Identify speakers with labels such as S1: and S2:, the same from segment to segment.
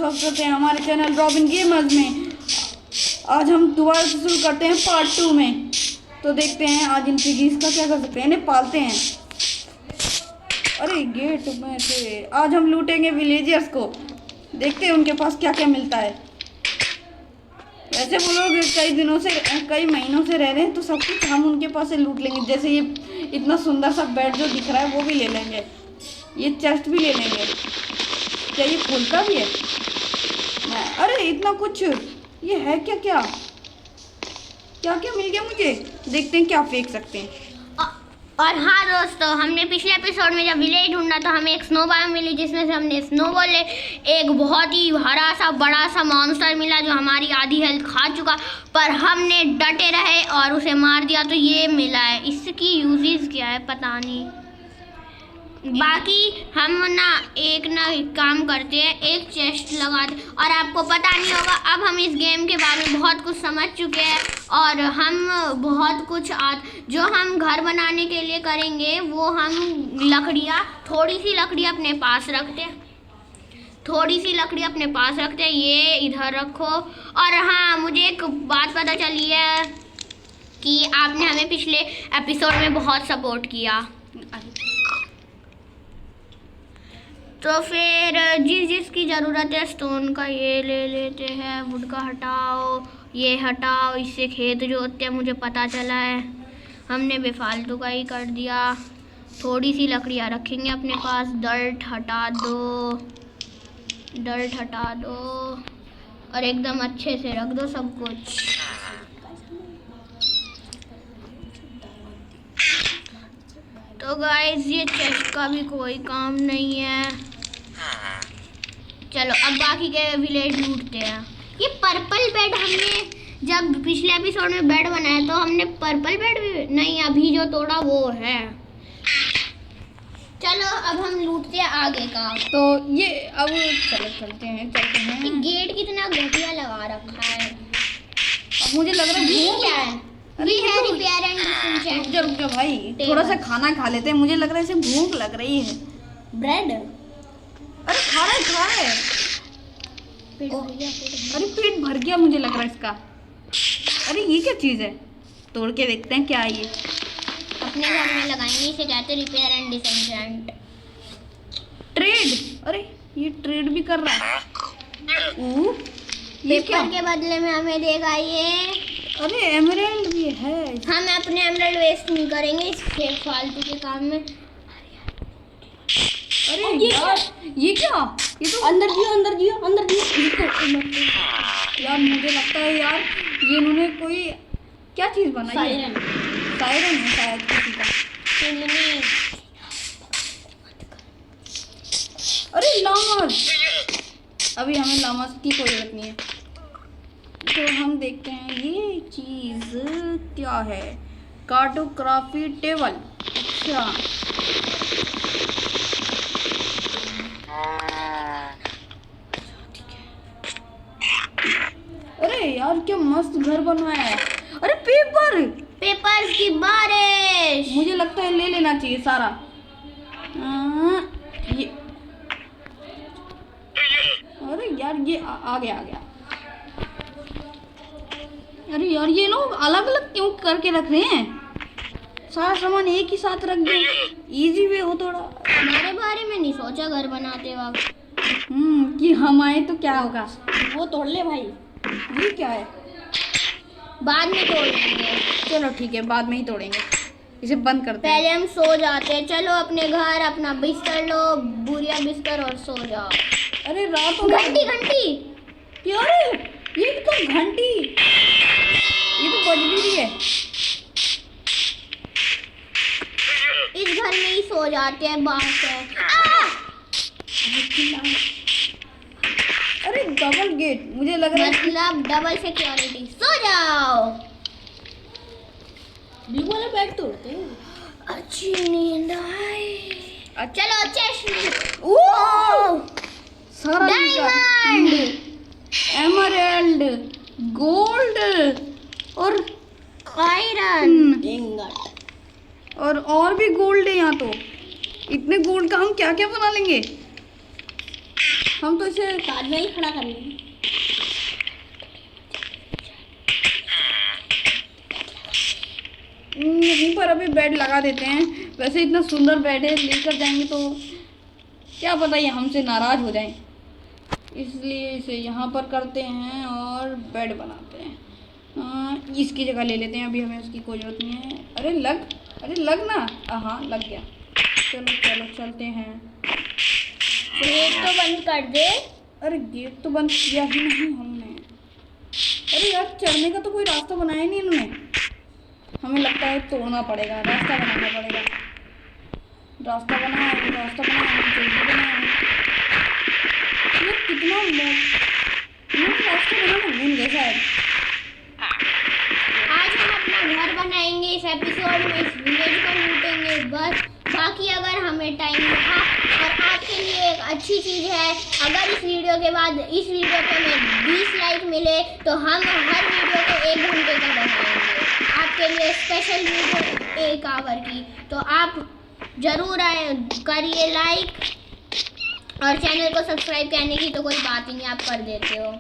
S1: स्वागत करते हैं हमारे चैनल रॉबिन गेमर्स में। आज हम दोबारा से शुरू करते हैं पार्ट 2 में। तो देखते हैं आज इन पिगीज का क्या कर सकते हैं, इन्हें पालते हैं। अरे गेट में से आज हम लूटेंगे विलेजर्स को, देखते हैं उनके पास क्या क्या मिलता है। वैसे वो लोग कई दिनों से कई महीनों से रह रहे हैं तो सब कुछ हम उनके पास से लूट लेंगे। जैसे ये इतना सुंदर सा बेड जो दिख रहा है वो भी ले लेंगे, ये चेस्ट भी ले लेंगे। क्या ये खुलता भी है? अरे इतना कुछ, ये है क्या क्या क्या क्या मिल गया मुझे, देखते हैं क्या फेंक सकते हैं।
S2: और हाँ दोस्तों, हमने पिछले एपिसोड में जब विलेज ढूंढा तो हमें एक स्नोबॉल मिली, जिसमें से हमने स्नोबॉल ले एक बहुत ही हरा सा बड़ा सा मॉन्स्टर मिला जो हमारी आधी हेल्थ खा चुका, पर हमने डटे रहे और उसे मार दिया तो ये मिला है। इसकी यूजेस क्या है पता नहीं। बाकी हम एक काम करते हैं, एक चेस्ट लगाते। और आपको पता नहीं होगा, अब हम इस गेम के बारे में बहुत कुछ समझ चुके हैं और हम बहुत कुछ जो हम घर बनाने के लिए करेंगे वो हम लकड़ियाँ, थोड़ी सी लकड़ी अपने पास रखते हैं, ये इधर रखो। और हाँ, मुझे एक बात पता चली है कि आपने हमें पिछले एपिसोड में बहुत सपोर्ट किया, तो फिर जिसकी ज़रूरत है स्टोन का ये ले लेते हैं। वुड का हटाओ, ये हटाओ, इससे खेत जोतते हैं, मुझे पता चला है। हमने बेफालतू का ही कर दिया। थोड़ी सी लकड़ियाँ रखेंगे अपने पास। डर्ट हटा दो और एकदम अच्छे से रख दो सब कुछ। तो गाइस, ये चेस्ट का भी कोई काम नहीं है। चलो अब बाकी के विलेज लूटते हैं। ये पर्पल बेड हमने जब पिछले एपिसोड में बेड बनाया तो हमने पर्पल बेड भी नहीं, अभी जो तोड़ा वो है। चलो अब हम लूटते हैं आगे का।
S1: तो ये अब चलते हैं।
S2: गेट कितना घटिया लगा रखा है।
S1: अब मुझे लग रहा है
S2: ये क्या है?
S1: अरे
S2: ये है रिपेयर एंड
S1: रुक जा भाई, थोड़ा सा खाना खा लेते हैं। मुझे लग रहा है इसे भूख लग रही है।
S2: ब्रेड,
S1: अरे खा रहा है। अरे पेट भर गया मुझे लग रहा है इसका। अरे ये क्या चीज़ है, तोड़ के देखते हैं क्या है ये।
S2: अपने घर में लगाएंगे, इसे कहते हैं रिपेयर एंड डिसएंचेंट।
S1: ट्रेड, अरे ये ट्रेड भी कर रहा है। ये क्या
S2: के बदले में हमें देगा ये।
S1: अरे एमराल्ड भी है।
S2: हम अपने एमराल्ड वेस्ट नहीं करेंगे इस फालतू के काम में।
S1: अरे ये क्या, ये तो अंदर जियो। यार मुझे लगता है यार ये इन्होंने कोई क्या चीज़ बनाई है। सायरन है शायद किसी का। अरे लामास, अभी हमें लामास की कोई जरूरत नहीं है। तो हम देखते हैं ये चीज़ क्या है। कार्टोग्राफी टेबल, अच्छा अरे यार क्या मस्त घर बनवाया है। अरे पेपर्स
S2: की बारिश।
S1: मुझे लगता है ले लेना चाहिए सारा। ये अरे यार ये आ गया। अरे यार ये लोग अलग अलग क्यों करके रख रहे हैं, सारा सामान एक ही साथ रख दे, इजी वे हो थोड़ा।
S2: हमारे बारे में नहीं सोचा घर बनाते वक्त
S1: कि हम आए तो क्या होगा। वो तोड़ ले भाई। ये क्या है,
S2: बाद में तोड़ लेंगे।
S1: चलो ठीक है, बाद में ही तोड़ेंगे, इसे बंद करते हैं।
S2: पहले हम सो जाते हैं। चलो अपने घर अपना बिस्तर लो, बुरिया बिस्तर, और सो जाओ।
S1: अरे रात हो
S2: घंटी
S1: यार, ये तो घंटी, ये तो बज भी रही है।
S2: इस घर में ही सो जाते हैं, बाहर से।
S1: अरे डबल गेट, मुझे लग रहा है
S2: मतलब डबल सिक्योरिटी। सो जाओ।
S1: ब्लू वाला बेड तोड़ते हैं।
S2: अच्छी नींद आई। चलो चेस्ट,
S1: सारा
S2: डायमंड,
S1: एमराल्ड, गोल्ड और
S2: आयरन,
S1: और भी गोल्ड है यहाँ। तो इतने गोल्ड का हम क्या क्या बना लेंगे। हम तो इसे
S2: साथ में ही खड़ा कर लेंगे।
S1: यहीं पर अभी बेड लगा देते हैं। वैसे इतना सुंदर बेड है, लेकर जाएंगे तो क्या पता ये हमसे नाराज हो जाएं, इसलिए इसे यहाँ पर करते हैं और बेड बनाते हैं। इसकी जगह ले लेते हैं, अभी हमें उसकी कोई जरूरत नहीं है। अरे लग ना। हाँ लग गया। चलो चलो चलते हैं।
S2: गेट तो बंद कर दे।
S1: अरे गेट तो बंद किया ही नहीं हमने। अरे यार चढ़ने का तो कोई रास्ता बनाया नहीं इन्होंने। हमें लगता है तोड़ना पड़ेगा, रास्ता बनाना पड़ेगा। रास्ता बनाया जल्दी बनाया। ये कितना रास्ता बनाना भूल गए शायद।
S2: आज हम अपना घर बनाएंगे इस एपिसोड में, इस विलेज को लूटेंगे बस। बाकी अगर हमें टाइम मिला और आपके लिए एक अच्छी चीज़ है, अगर इस वीडियो के बाद इस वीडियो पे हमें 20 लाइक मिले तो हम हर वीडियो को 1 घंटे का बनाएंगे आपके लिए, स्पेशल वीडियो 1 आवर की। तो आप ज़रूर करिए लाइक, और चैनल को सब्सक्राइब करने की तो कोई बात ही नहीं, आप कर देते हो।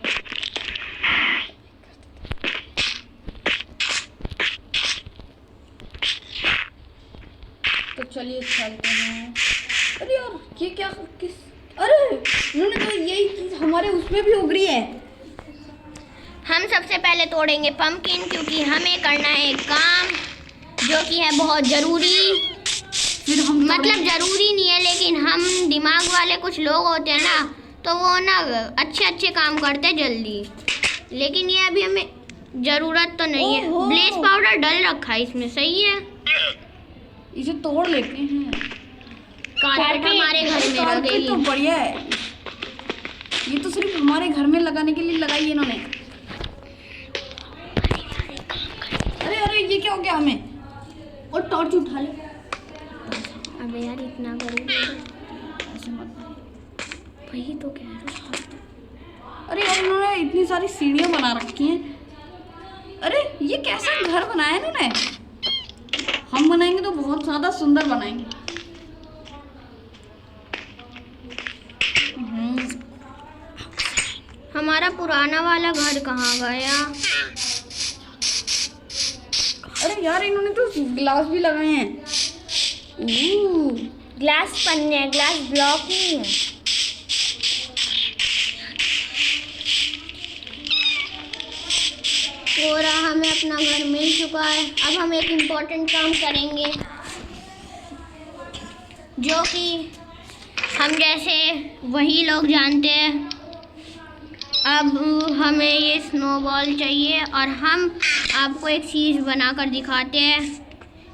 S1: तो चलिए चलते हैं। अरे यार ये क्या अरे इन्होंने तो यही चीज हमारे उसमें भी उगरी है।
S2: हम सबसे पहले तोड़ेंगे पंपकिन, क्योंकि हमें करना है काम जो कि है बहुत ज़रूरी।
S1: फिर हम
S2: मतलब ज़रूरी नहीं है, लेकिन हम दिमाग वाले कुछ लोग होते हैं ना, तो वो ना अच्छे काम करते हैं जल्दी। लेकिन ये अभी हमें ज़रूरत तो नहीं है। ब्लेच पाउडर डल रखा है इसमें, सही है।
S1: इसे तोड़ लेते हैं।
S2: कारपेट हमारे घर में लगेगी
S1: तो बढ़िया है। ये तो सिर्फ हमारे घर में लगाने के लिए लगाई है इन्होंने। अरे ये क्या हो गया हमें? और टॉर्च उठा ले।
S2: अबे यार इतना करूँगा
S1: ऐसे मत
S2: वही तो कह रहा।
S1: अरे यार इन्होंने इतनी सारी सीढ़ियाँ बना रखी हैं। अरे ये कैसा घर बनाया इन्होंने? हम बनाएंगे तो बहुत ज़्यादा सुंदर बनाएंगे।
S2: हमारा पुराना वाला घर कहाँ गया?
S1: अरे यार इन्होंने तो ग्लास भी लगाए हैं।
S2: ग्लास पन्ने, ग्लास ब्लॉक नहीं है। हो रहा, हमें अपना घर मिल चुका है। अब हम एक इम्पोर्टेंट काम करेंगे, जो कि हम जैसे वही लोग जानते हैं। अब हमें ये स्नोबॉल चाहिए, और हम आपको एक चीज़ बनाकर दिखाते हैं।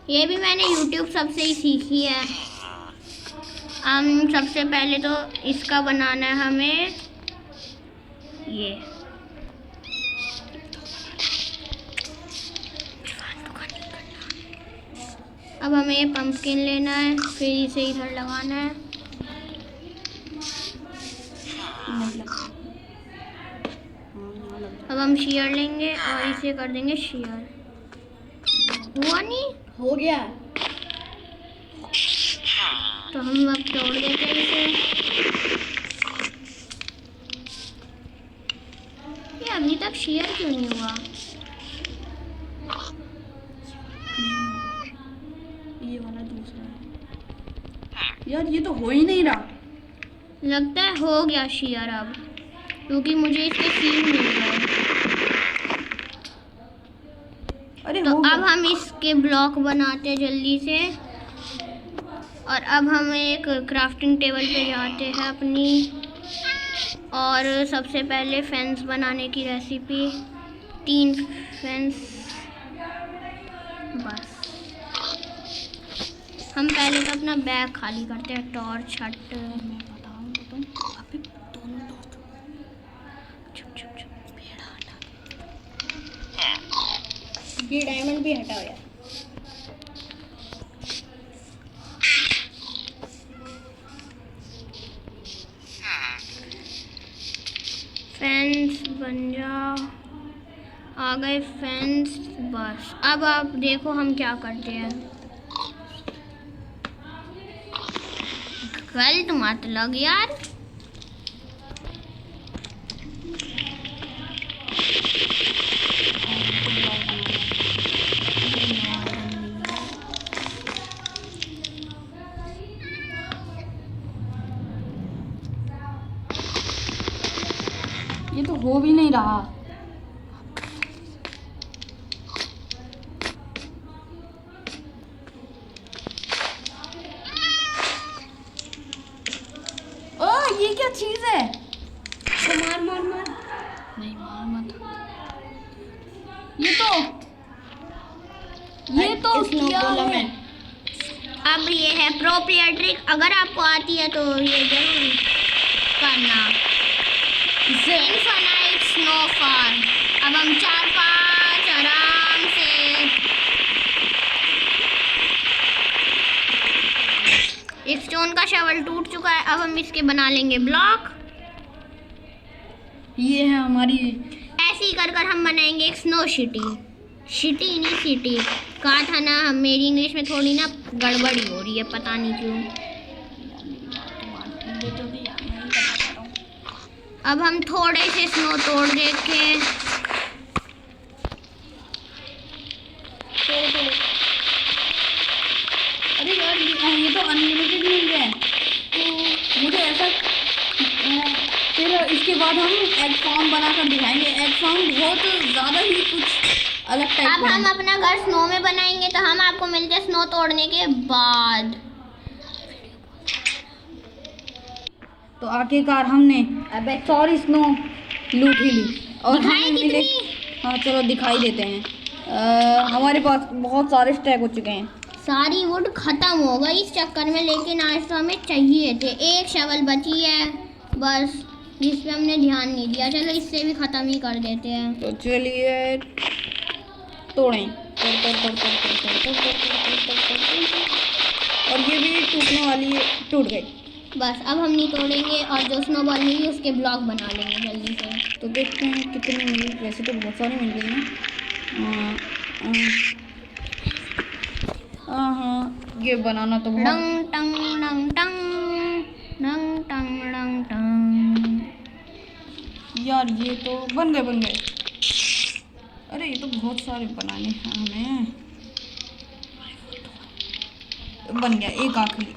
S2: ये भी मैंने YouTube सबसे ही सीखी है। हम सबसे पहले तो इसका बनाना है हमें ये। अब हमें ये पंपकिन लेना है, फिर इसे इधर लगाना है। अब हम शेयर लेंगे और इसे कर देंगे शेयर। हुआ नहीं?
S1: हो गया।
S2: तो हम अब तोड़ देते हैं इसे। ये अभी तक शेयर क्यों नहीं हुआ?
S1: ये वाला दूसरा है। यार ये तो हो ही नहीं रहा।
S2: लगता है हो गया शेयर अब, क्योंकि मुझे इसके सीन मिल गए।
S1: अरे
S2: तो
S1: हो
S2: अब
S1: गया।
S2: हम इसके ब्लॉक बनाते हैं जल्दी से। और अब हम एक क्राफ्टिंग टेबल पे जाते हैं अपनी, और सबसे पहले फेंस बनाने की रेसिपी। 3 फेंस बस। हम पहले तो अपना बैग खाली करते हैं। टॉर्च हट,
S1: मैं बताऊंगा तुम अभी दोनों दोस्त
S2: चुप चुप चुप।
S1: पेड़ हटा।
S2: ये डायमंड भी हटा हुआ। फेंस बन जाओ। आ गए फेंस बस। अब आप देखो हम क्या करते हैं। गलत मत लग यार।
S1: ये तो हो भी नहीं रहा। ओ ये क्या चीज है?
S2: तो मार मार मार।
S1: नहीं मार मत। ये तो क्या है?
S2: अब ये है प्रो प्लेयर ट्रिक, अगर आपको आती है तो ये जरूर करना।
S1: इससे
S2: इनफाइनाइट स्नोफॉल। अब हम 4-5 आराम से। एक स्टोन का शवल टूट चुका है, अब हम इसके बना लेंगे ब्लॉक।
S1: ये है हमारी।
S2: ऐसे ही कर कर हम बनाएंगे एक स्नो सिटी। सिटी नहीं सिटी कहा था ना, हम मेरी इंग्लिश में थोड़ी ना गड़बड़ी हो रही है, पता नहीं क्यों। अब हम थोड़े से स्नो तोड़ देखे।
S1: अरे यार ये तो अनलिमिटेड मिल गए। तो मुझे ऐसा फिर इसके बाद हम एग फार्म बनाकर दिखाएंगे। एग फार्म बहुत ज़्यादा ही कुछ अलग टाइप
S2: अब
S1: का
S2: हम
S1: है।
S2: अपना घर स्नो में बनाएंगे, तो हम आपको मिलते हैं स्नो तोड़ने के बाद।
S1: तो आखिरकार हमने अबे सॉरी स्नो लूट ही ली और
S2: दिखाएं
S1: हमें मिले।
S2: कितनी?
S1: हाँ चलो दिखाई देते हैं। हमारे पास बहुत सारे स्टैक हो चुके हैं।
S2: सारी वुड खत्म हो गई इस चक्कर में, लेकिन आज तो हमें चाहिए थे। एक शवल बची है बस, जिस पे हमने ध्यान नहीं दिया। चलो इससे भी खत्म ही कर देते हैं।
S1: तो चलिए तोड़ें। और ये भी टूटने वाली है, टूट गई।
S2: बस अब हम नहीं तोड़ेंगे, और जो स्नोबॉल मिली उसके ब्लॉक बना लेंगे जल्दी से।
S1: तो देखते हैं कितनी मिली। वैसे तो बहुत सारी मिल गई हैं। हाँ ये बनाना तो बहुत।
S2: डंग टंग डंग टंग डंग टंग डंग टंग।
S1: यार ये तो बन गए। अरे ये तो बहुत सारे बनाने हैं हमें। बन गया एक आखिरी।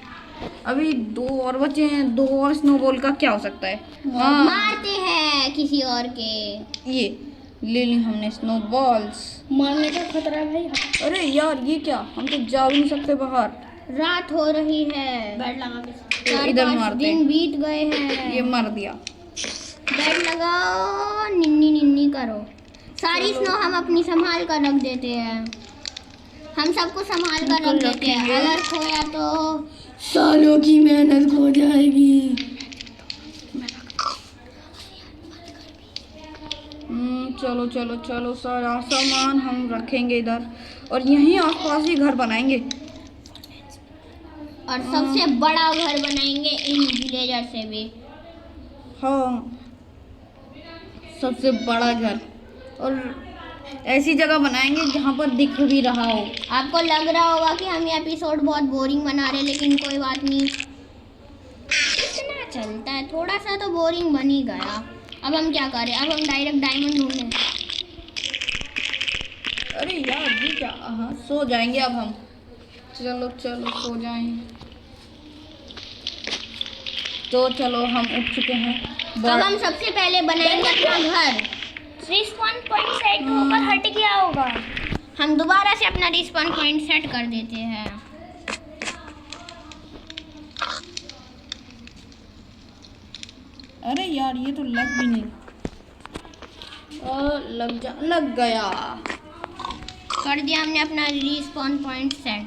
S1: अभी 2 और बचे हैं। 2 और स्नोबॉल का क्या हो सकता है? हाँ
S2: मारते हैं किसी और के।
S1: ये ले ली हमने स्नोबॉल्स।
S2: मारने का खतरा भाई।
S1: अरे यार ये क्या, हम तो जा भी नहीं सकते बाहर।
S2: रात हो रही है। बेड लगा के
S1: तो इधर मारते हैं।
S2: दिन बीत गए हैं।
S1: ये मार दिया।
S2: बेड लगाओ, निन्नी निन्नी करो। सारी स्नो हम अपनी संभाल कर रख देते हैं। हम सबको संभाल कर रख देते हैं। अगर खोया तो सालों की मेहनत खो जाएगी।
S1: चलो चलो चलो सारा सामान हम रखेंगे इधर और यहीं आसपास ही घर बनाएंगे।
S2: और सबसे बड़ा घर बनाएंगे इन विलेजर से भी।
S1: हाँ सबसे बड़ा घर, और ऐसी जगह बनाएंगे जहाँ पर दिख भी रहा हो।
S2: आपको लग रहा होगा कि हम ये एपिसोड बहुत बोरिंग बना रहे हैं, लेकिन कोई बात नहीं, इतना चलता है। थोड़ा सा तो बोरिंग बन ही गया। अब हम क्या करें? अब हम डायरेक्ट डायमंड ढूंढें।
S1: अरे यार ये क्या, हाँ सो जाएंगे अब हम। चलो चलो सो जाएं। तो चलो हम उठ चुके हैं।
S2: अब हम सबसे पहले बनाएंगे अपना घर। रिस्पॉन पॉइंट सेट होकर हट गया होगा। हम दोबारा से अपना रिस्पॉन पॉइंट सेट कर देते हैं।
S1: अरे यार ये तो लग भी नहीं। लग गया।
S2: कर दिया हमने अपना रिस्पॉन पॉइंट सेट।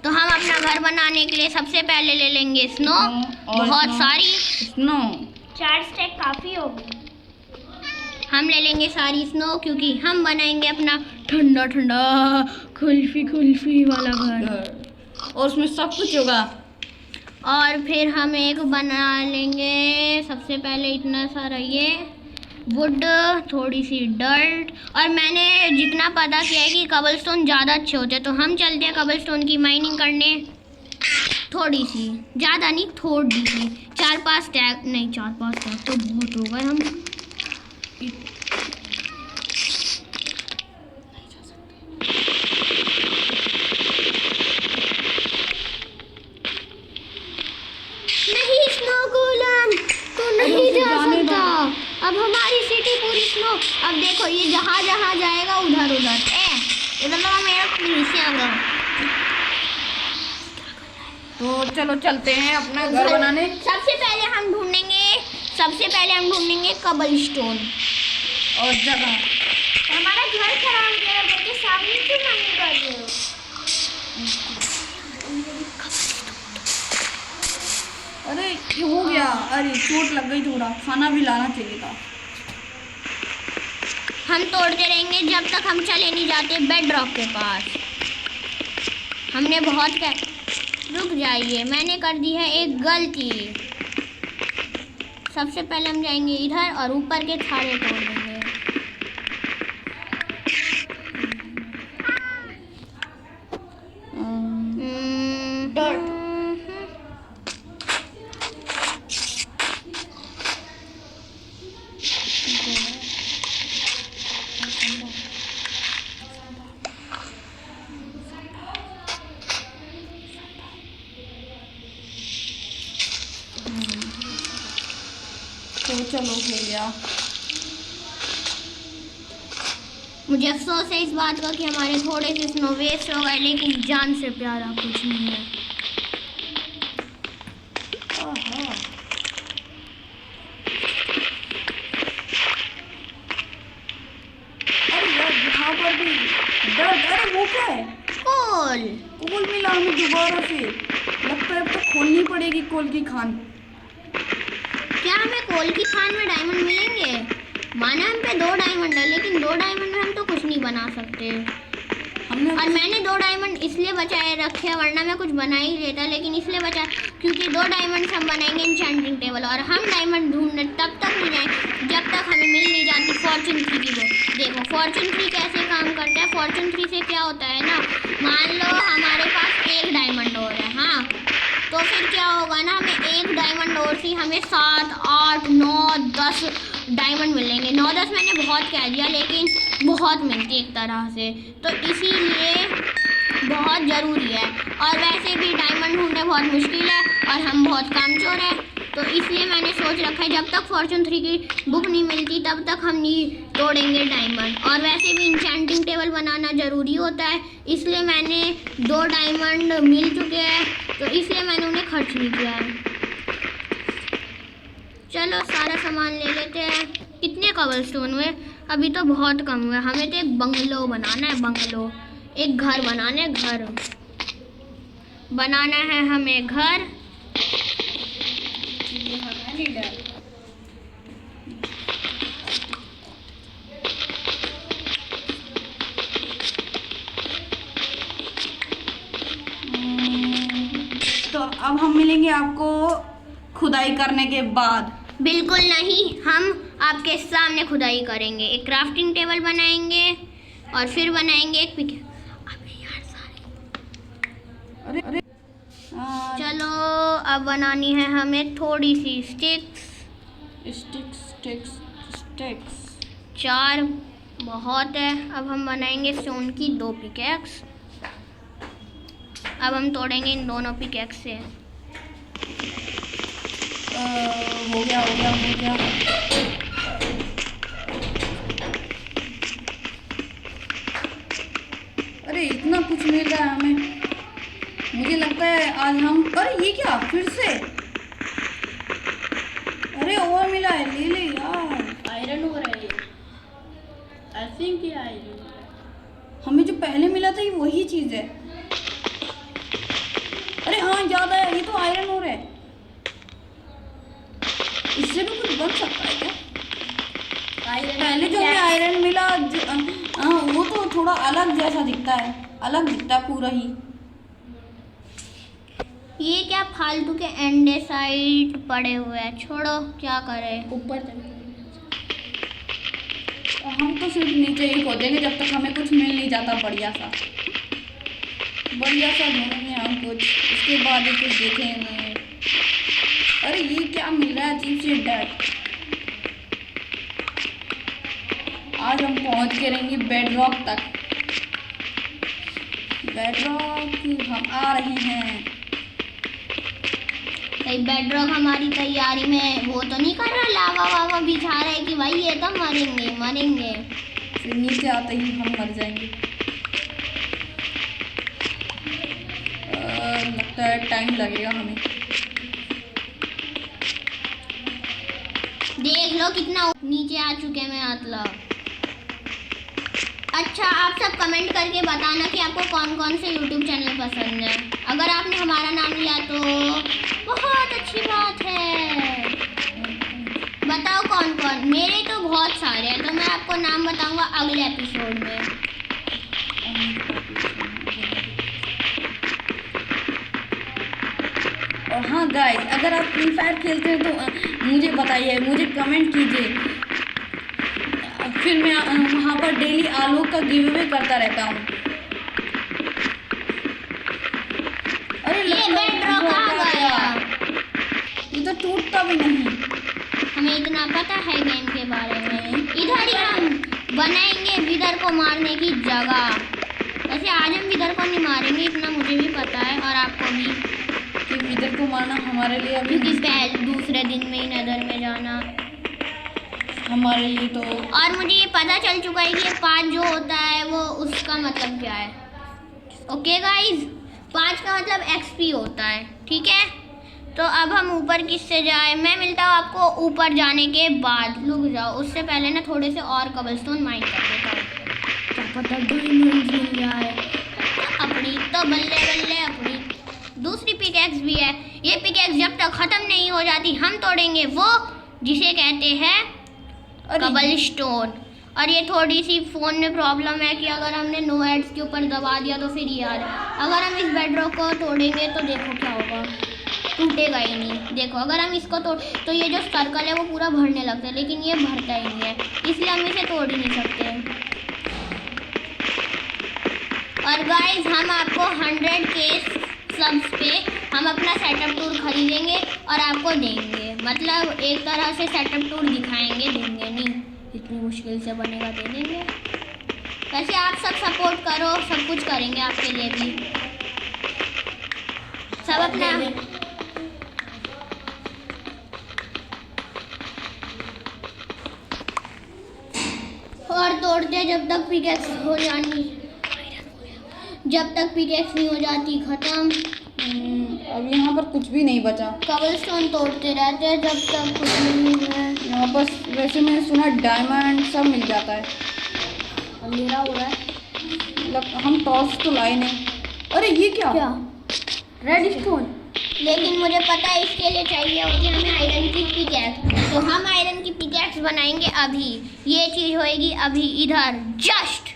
S2: तो हम अपना घर बनाने के लिए सबसे पहले ले लेंगे स्नो।
S1: और
S2: बहुत
S1: स्नो।
S2: सारी
S1: स्नो
S2: 4 स्टैक काफ़ी हो गई। हम ले लेंगे सारी स्नो, क्योंकि हम बनाएंगे अपना ठंडा ठंडा कुल्फी वाला घर।
S1: और उसमें सब कुछ होगा।
S2: और फिर हम एक बना लेंगे सबसे पहले इतना सारा ये वुड, थोड़ी सी डर्ट, और मैंने जितना पता किया है कि कबलस्टोन ज़्यादा अच्छे होते हैं, तो हम चलते हैं कबलस्टोन की माइनिंग करने। थोड़ी सी, ज़्यादा नहीं, थोड़ी सी 4-5 टैग, नहीं 4-5 टैग तो बहुत हो गए। हम नहीं स्नो गोलम, तो नहीं जा सकता। अब हमारी सिटी अब देखो ये जहाँ जहाँ जाएगा उधर उधर इधर लगा मेरा नीचे आ गया।
S1: तो चलो चलते हैं अपना घर बनाने।
S2: सबसे पहले हम ढूंढेंगे कबल स्टोन
S1: और जगह।
S2: हमारा घर खराब गया करके सामने क्यों नहीं कर रहे हो?
S1: अरे ये हो गया, अरे चोट लग गई, थोड़ा खाना भी लाना चाहिए था।
S2: हम तोड़ते रहेंगे जब तक हम चले नहीं जाते बेड रॉक के पास। हमने बहुत क्या, रुक जाइए, मैंने कर दी है एक गलती। सबसे पहले हम जाएंगे इधर और ऊपर के थारे तोड़ देंगे।
S1: तो चलो हो गया।
S2: मुझे अफसोस है इस बात का कि हमारे थोड़े से स्नो वेस्ट हो गए, लेकिन जान से प्यारा कुछ नहीं है।
S1: अरे यार यहाँ पर भी दर्द। अरे वो क्या है? कोल मिला हमें दोबारा से। लगता है अब तो खोलनी पड़ेगी कोल की खान।
S2: क्या हमें कोल की खान में डायमंड मिलेंगे? माना हम पे 2 डायमंड है, लेकिन 2 डायमंड में हम तो कुछ नहीं बना सकते। और मैंने 2 डायमंड इसलिए बचाए रखे, वरना मैं कुछ बना ही लेता, लेकिन इसलिए बचा क्योंकि 2 डायमंड हम बनाएंगे इंचेंटिंग टेबल। और हम डायमंड ढूंढने तब तक नहीं जाएंगे जब तक हमें मिल नहीं जाती फॉर्चून 3 की वो। देखो फॉर्चून 3 कैसे काम करता है। फॉर्चून 3 से क्या होता है ना, मान लो हमारे पास 1 डायमंड और है, हाँ, तो फिर क्या होगा ना, हमें 1 डायमंड और से हमें 7, 8, 9, 10 डायमंड मिलेंगे। 9-10 मैंने बहुत कह दिया, लेकिन बहुत मिलती एक तरह से, तो इसीलिए बहुत ज़रूरी है। और वैसे भी डायमंड ढूंढने बहुत मुश्किल है और हम बहुत कामचोर हैं, तो इसलिए मैंने सोच रखा है जब तक फॉर्चून 3 की बुक नहीं मिलती तब तक हम नहीं तोड़ेंगे डायमंड। और वैसे भी इंचेंटिंग टेबल बनाना ज़रूरी होता है, इसलिए मैंने 2 डायमंड मिल चुके हैं, तो इसलिए मैंने उन्हें खर्च नहीं किया है। चलो सारा सामान ले लेते हैं। कितने कबलस्टोन हुए? अभी तो बहुत कम हुए। हमें तो एक बंगलो बनाना है, बंगलो, एक घर बनाना है, घर बनाना है हमें, घर।
S1: तो अब हम मिलेंगे आपको खुदाई करने के बाद।
S2: बिल्कुल नहीं, हम आपके सामने खुदाई करेंगे, एक क्राफ्टिंग टेबल बनाएंगे और फिर बनाएंगे एक पिक। अबे यार सारे,
S1: अरे
S2: चलो अब बनानी है हमें थोड़ी सी स्टिक्स। 4 बहुत है। अब हम बनाएंगे स्टोन की 2 पिकैक्स। अब हम तोड़ेंगे इन दोनों पिकैक्स से।
S1: हो गया। अरे इतना कुछ मिल रहा है हमें, मुझे लगता है आज हम, अरे ये क्या फिर से? अरे और मिला है, ले यार।
S3: आयरन हो रहा है, आई थिंक ये आयरन।
S1: हमें जो पहले मिला था ये वही चीज है। अरे हाँ याद आया, ये तो आयरन हो रहा है। इससे भी कुछ बन सकता है क्या? पहले जो हमें आयरन मिला वो तो थोड़ा अलग जैसा दिखता है, अलग दिखता है पूरा ही।
S2: ये क्या फालतू के एंडेसाइट पड़े हुए हैं, छोड़ो, क्या करें।
S3: ऊपर
S1: हम तो सिर्फ नीचे ही खोदेंगे जब तक हमें कुछ मिल नहीं जाता बढ़िया सा ढूंढेंगे हम कुछ, उसके बाद ही कुछ देखेंगे। अरे ये क्या मिल रहा है अजीब सी डेट। आज हम पहुंच के रहेंगे बेडरॉक तक। बेडरॉक हम आ रहे हैं।
S2: कहीं बेडरॉक हमारी तैयारी में वो तो नहीं कर रहा, लावा वावा बिछा रहा है कि भाई ये तो मरेंगे मरेंगे।
S1: फिर नीचे आते ही हम मर जाएंगे। लगता है टाइम लगेगा हमें।
S2: देख लो कितना नीचे आ चुके हैं मतलब। अच्छा, आप सब कमेंट करके बताना कि आपको कौन कौन से यूट्यूब चैनल पसंद है। अगर आपने हमारा नाम लिया तो बहुत अच्छी बात है। बताओ कौन कौन। मेरे तो बहुत सारे हैं, तो मैं आपको नाम बताऊंगा अगले एपिसोड में।
S1: और हाँ गाइस, अगर आप फ्री फायर खेलते हैं तो मुझे बताइए, मुझे कमेंट कीजिए। फिर मैं वहाँ पर डेली आलोक का गिव अवे करता रहता हूँ। अरे
S2: ये बेडरॉक आ गया।
S1: ये तो टूटता भी नहीं।
S2: हमें इतना पता है गेम के बारे में। इधर ही हम बनाएंगे विदर को मारने की जगह। वैसे आज हम विदर को नहीं मारेंगे, इतना मुझे भी पता है और आपको भी,
S1: कि विदर को मारना हमारे लिए अभी
S2: क्योंकि दूसरे दिन में ही नदर में जाना
S1: हमारे लिए तो।
S2: और मुझे ये पता चल चुका है कि ये 5 जो होता है वो उसका मतलब क्या है। ओके गाइज, 5 का मतलब एक्सपी होता है, ठीक है। तो अब हम ऊपर किससे जाए? मैं मिलता हूँ आपको ऊपर जाने के बाद। रुक जाओ, उससे पहले ना थोड़े से और कबलस्टोन माइंड कर देता हूँ, क्या पता डायमंड मिल जाए। अपनी तो बल्ले बल्ले, अपनी दूसरी पिकैक्स भी है। ये पिकैक्स जब तक ख़त्म नहीं हो जाती हम तोड़ेंगे वो जिसे कहते हैं कबलस्टोन। और ये थोड़ी सी फ़ोन में प्रॉब्लम है कि अगर हमने नो एड्स के ऊपर दबा दिया तो फिर ये आ जाए। अगर हम इस बेडरॉक को तोड़ेंगे तो देखो क्या होगा, टूटेगा ही नहीं। देखो अगर हम इसको तोड़ तो ये जो सर्कल है वो पूरा भरने लगता है, लेकिन ये भरता ही नहीं है, इसलिए हम इसे तोड़ ही नहीं सकते। और गाइस, हम आपको 100K सब्स पे हम अपना सेटअप टूर खरीदेंगे और आपको देंगे। मतलब एक तरह से सेटअप टूर दिखाएंगे, देंगे नहीं, इतनी मुश्किल से बनेगा, दे देंगे। वैसे आप सब सपोर्ट करो, सब कुछ करेंगे आपके लिए भी। सब अपना और तोड़ते जब तक पिकैक्स हो जानी, जब तक पिकैक्स नहीं हो जाती खत्म।
S1: अब यहाँ पर कुछ भी नहीं बचा।
S2: कबलस्टोन तोड़ते रहते हैं जब तक कुछ नहीं है।
S1: यहाँ पर वैसे मैंने सुना डायमंड सब मिल जाता है।
S2: अंधेरा हो रहा है।
S1: हम टॉर्च तो लाए नहीं। अरे ये क्या रेड स्टोन।
S2: लेकिन मुझे पता है इसके लिए चाहिए होगी हमें आयरन की पिकैक्स, तो हम आयरन की पिकैक्स बनाएंगे अभी। ये चीज़ होएगी अभी इधर जस्ट।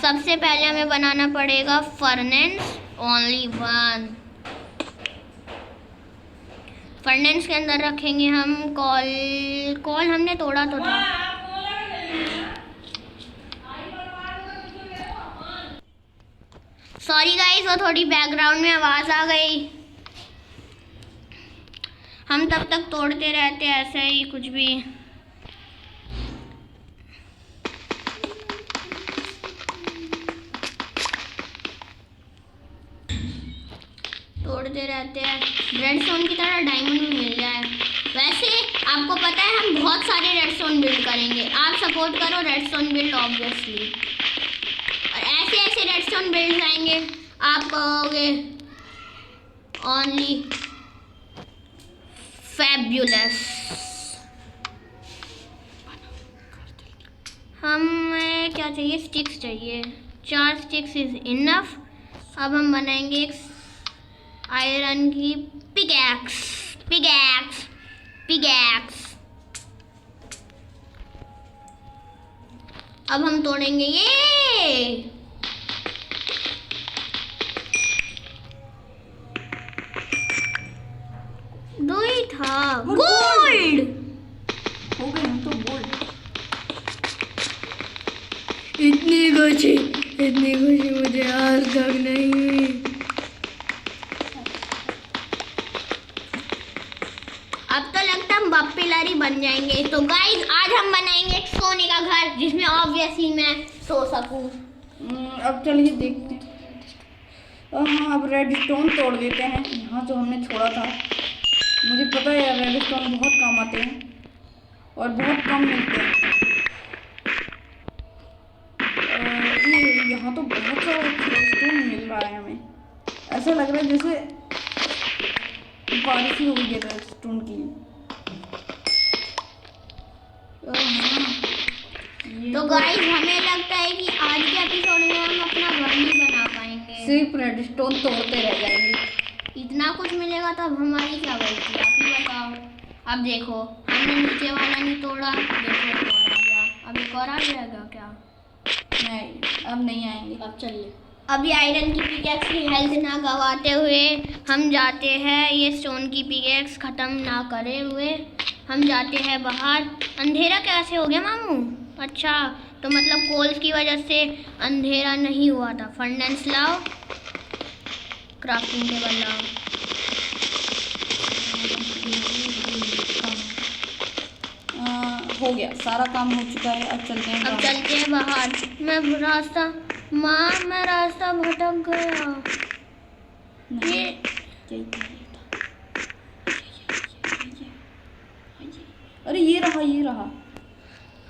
S2: सबसे पहले हमें बनाना पड़ेगा फर्नेस, ओनली 1 फर्नेस। के अंदर रखेंगे हम कॉल हमने तोड़ा तो था। सॉरी गाइस, वो थोड़ी बैकग्राउंड में आवाज़ आ गई। हम तब तक तोड़ते रहते ऐसे ही कुछ भी। तोड़ते रहते हैं, रेडस्टोन की तरह डायमंड भी मिल जाए। वैसे आपको पता है हम बहुत सारे रेडस्टोन बिल्ड करेंगे, आप सपोर्ट करो रेडस्टोन बिल्ड ऑब्वियसली। और ऐसे ऐसे रेडस्टोन बिल्ड आएंगे आप कहोगे ओनली फैब्युलस। हमें क्या चाहिए? स्टिक्स चाहिए, 4 स्टिक्स इज इनफ। अब हम बनाएंगे एक आयरन की पिकैक्स। अब हम तोड़ेंगे ये। दो ही था। गोल्ड
S1: हो गए हम तो गोल्ड।
S2: इतनी खुशी मुझे आज तक नहीं हुई। अब तो लगता हम पिलर ही बन जाएंगे। तो गाइस, आज हम बनाएंगे एक सोने का घर जिसमें ऑब्वियसली मैं सो सकूं।
S1: अब चलिए देखते हैं। हाँ, अब रेड स्टोन तोड़ देते हैं यहाँ जो हमने छोड़ा था। मुझे पता है रेड स्टोन बहुत काम आते हैं और बहुत कम मिलते हैं। ये यहाँ तो बहुत सारा रेड स्टोन मिल रहा है हमें। ऐसा लग रहा है जैसे बारिश ही हो गई है रेड स्टोन की।
S2: तो गाइस हमें लगता है कि आज के एपिसोड में हम अपना घर नहीं बना पाएंगे,
S1: सिर्फ रेड स्टोन तोड़ते रह जाएंगे।
S2: इतना कुछ मिलेगा तो अब हमारी क्या गलती, आप ही बताओ। अब देखो हमने नीचे वाला नहीं तोड़ा, देखो एक और आ गया, अब एक और आ जाएगा क्या?
S1: नहीं, अब नहीं आएंगे।
S3: अब चलिए।
S2: अभी आयरन की पिकेक्स की हेल्थ ना गवाते हुए हम जाते हैं, ये स्टोन की पिकेक्स ख़त्म ना करे हुए हम जाते हैं बाहर। अंधेरा कैसे हो गया मामू? अच्छा, तो मतलब कोल्स की वजह से अंधेरा नहीं हुआ था। फर्नेस लाओ, क्राफ्टिंग टेबल लाओ।
S1: हो गया, सारा काम हो चुका है। अब चलते हैं
S2: अब
S1: बाहर।
S2: चलते हैं बाहर। मैं रास्ता भटक गया।
S1: नहीं,
S2: ये
S1: अरे ये रहा, ये रहा।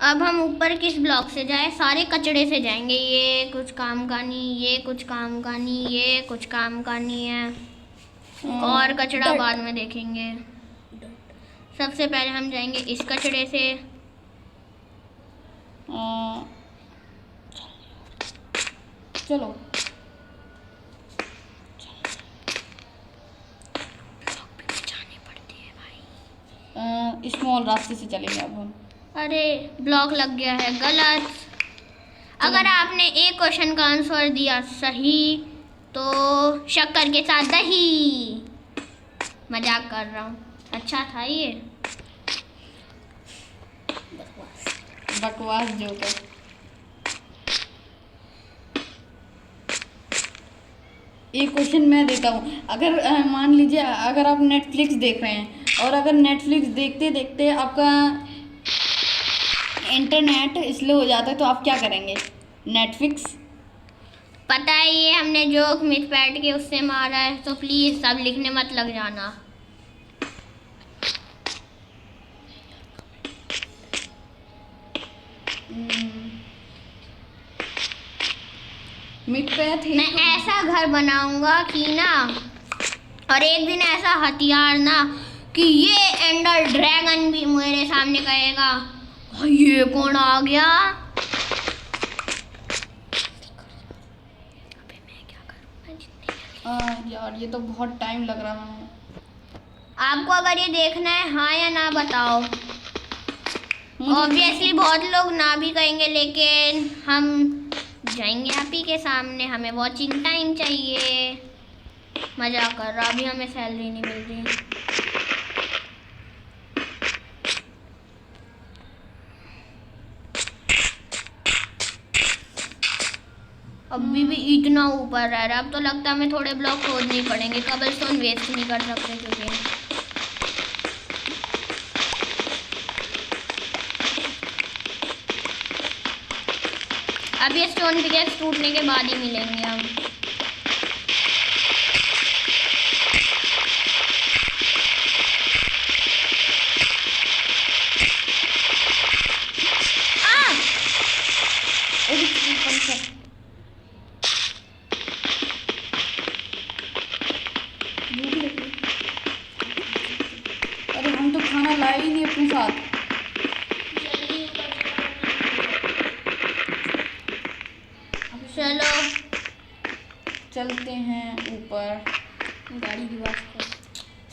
S2: अब हम ऊपर किस ब्लॉक से जाए? सारे कचड़े से जाएंगे। ये कुछ काम का नहीं, ये कुछ काम का नहीं, ये कुछ काम का नहीं है। और कचड़ा बाद में देखेंगे। सबसे पहले हम जाएंगे इस कचड़े से।
S1: चलो स्मॉल रास्ते से चलेंगे अब हम।
S2: अरे ब्लॉक लग गया है, गलत। अगर आपने एक क्वेश्चन का आंसर दिया सही तो शक्कर के साथ दही। मजाक कर रहा हूँ, अच्छा था ये।
S1: बकवास जोकर। एक क्वेश्चन मैं देता हूँ। अगर मान लीजिए अगर आप नेटफ्लिक्स देख रहे हैं और अगर नेटफ्लिक्स देखते देखते आपका इंटरनेट स्लो हो जाता है तो आप क्या करेंगे? नेटफ्लिक्स
S2: पता है ये हमने जोक मिथ पैट के उससे मारा है, तो प्लीज़ सब लिखने मत लग जाना।
S1: मिट पे थे।
S2: मैं ऐसा घर बनाऊंगा कि ना, और एक दिन ऐसा हथियार ना कि ये एंडर ड्रैगन भी मेरे सामने कहेगा ये कौन आ गया।
S1: यार ये तो बहुत टाइम लग रहा है।
S2: आपको अगर ये देखना है हाँ या ना बताओ। ऑब्वियसली बहुत लोग ना भी कहेंगे, लेकिन हम जाएंगे आप ही के सामने। हमें वॉचिंग टाइम चाहिए। मजाक कर रहा, अभी हमें सैलरी नहीं मिल रही। अभी भी इतना ऊपर रह रहा है। अब तो लगता है हमें थोड़े ब्लॉक खोदने पड़ेंगे। कबलस्टोन वेस्ट नहीं कर सकते क्योंकि अब ये स्टोन पिकेक्स टूटने के बाद ही मिलेंगे हम।
S1: अरे हम तो खाना लाए ही नहीं अपने साथ।
S2: चलो
S1: चलते हैं ऊपर।
S3: गाड़ी की बात कर।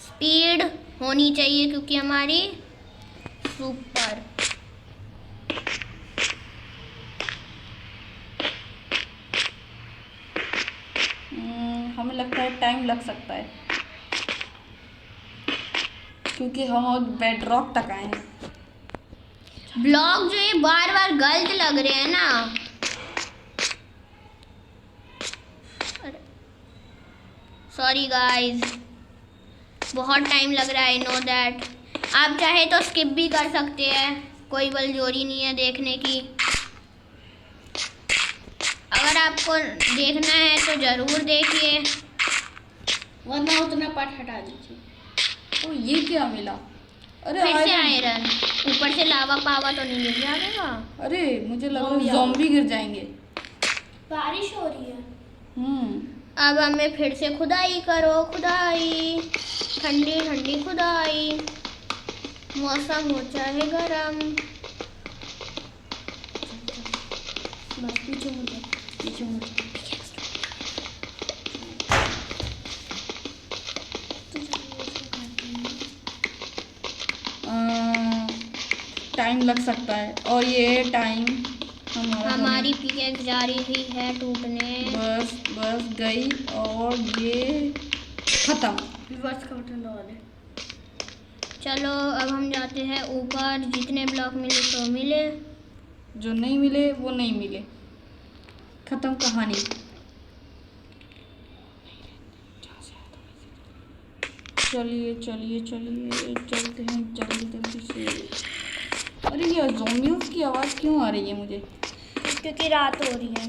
S2: स्पीड होनी चाहिए क्योंकि हमारी सुपर।
S1: हमें लगता है टाइम लग सकता है क्योंकि हम बेड रॉक तक आए हैं।
S2: ब्लॉक जो ये बार बार गलत लग रहे हैं ना। सॉरी गाइस, बहुत टाइम लग रहा है, आई नो दैट। आप चाहे तो स्किप भी कर सकते हैं, कोई बलजोरी नहीं है देखने की। अगर आपको देखना है तो ज़रूर देखिए,
S3: वरना उतना पार्ट हटा दीजिए।
S1: ओ ये क्या मिला? अरे
S2: फिर से
S1: आयरन।
S2: आयरन। ऊपर से लावा पावा तो नहीं गिर जाएगा।
S1: अरे मुझे लगा
S3: ज़ॉम्बी
S1: ज़ॉम्बी गिर जाएंगे।
S3: बारिश हो रही है।
S2: अब हमें फिर से खुदाई करो, खुदाई, ठंडी ठंडी खुदाई, मौसम हो चाहे गरम।
S3: बस पीछे मुझे, पीछे मुझे।
S1: टाइम लग सकता है और ये टाइम
S2: हमारी पिकेक्स जा रही है टूटने।
S1: बस बस गई और ये खत्म।
S3: रिवर्स का बटन दबा दे।
S2: चलो अब हम जाते हैं ऊपर, जितने ब्लॉक मिले तो मिले,
S1: जो नहीं मिले वो नहीं मिले, खत्म कहानी। चलिए चलिए चलिए चलते हैं जल्दी जल्दी से। अरे ये ज़ॉम्बियों की आवाज़ क्यों आ रही है मुझे?
S2: क्योंकि रात हो रही है।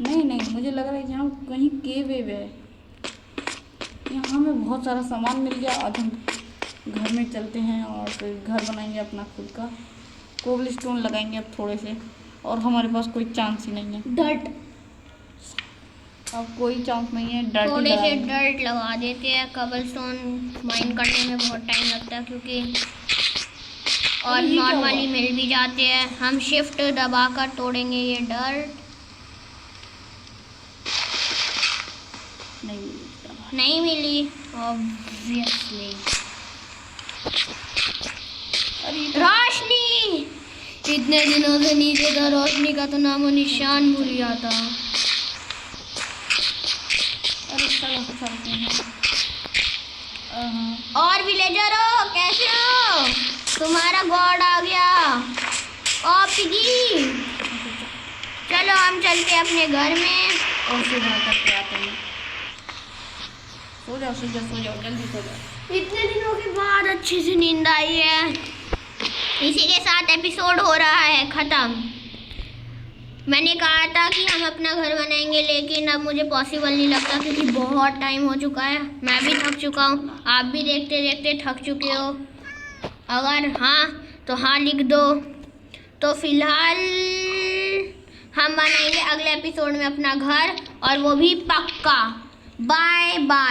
S1: नहीं नहीं, मुझे लग रहा है यहाँ कहीं केव वेव है। यहाँ हमें बहुत सारा सामान मिल गया। आज हम घर में चलते हैं और फिर घर बनाएंगे अपना खुद का। कोबलस्टोन लगाएंगे अब थोड़े से, और हमारे पास कोई चांस ही नहीं है।
S3: डर्ट।
S1: अब कोई चांस नहीं है। डर्ट ही
S2: थोड़े से
S1: लगाएंगे।
S2: डर्ट लगा देते हैं। कबलस्टोन माइन करने में बहुत टाइम लगता है क्योंकि, और
S1: अरे ये क्या
S2: नॉर्मली
S1: हुआ?
S2: मिल भी जाते हैं। हम शिफ्ट दबाकर तोड़ेंगे ये डर्ट।
S1: नहीं मिलता।
S2: नहीं मिली ऑब्वियसली।
S1: अरे ये तो-
S2: रोशनी, इतने दिनों से नीचे था, रोशनी का तो नामो निशान भूल गया था।
S1: अरे चलो चलते हैं।
S2: और विलेजरो कैसे हो? तुम्हारा गॉड आ गया। ओ पिगी, चलो हम चलते हैं अपने घर में।
S1: और से घर करके आते हैं। सो जाओ सो जाओ सो जाओ, जल्दी सो जाओ।
S2: इतने दिनों के बाद अच्छी सी नींद आई है। इसी के साथ एपिसोड हो रहा है ख़त्म। मैंने कहा था कि हम अपना घर बनाएंगे, लेकिन अब मुझे पॉसिबल नहीं लगता क्योंकि बहुत टाइम हो चुका है। मैं भी थक चुका हूँ, आप भी देखते देखते थक चुके हो। अगर हाँ तो हाँ लिख दो। तो फिलहाल हम बनाएंगे अगले एपिसोड में अपना घर, और वो भी पक्का। Bye bye.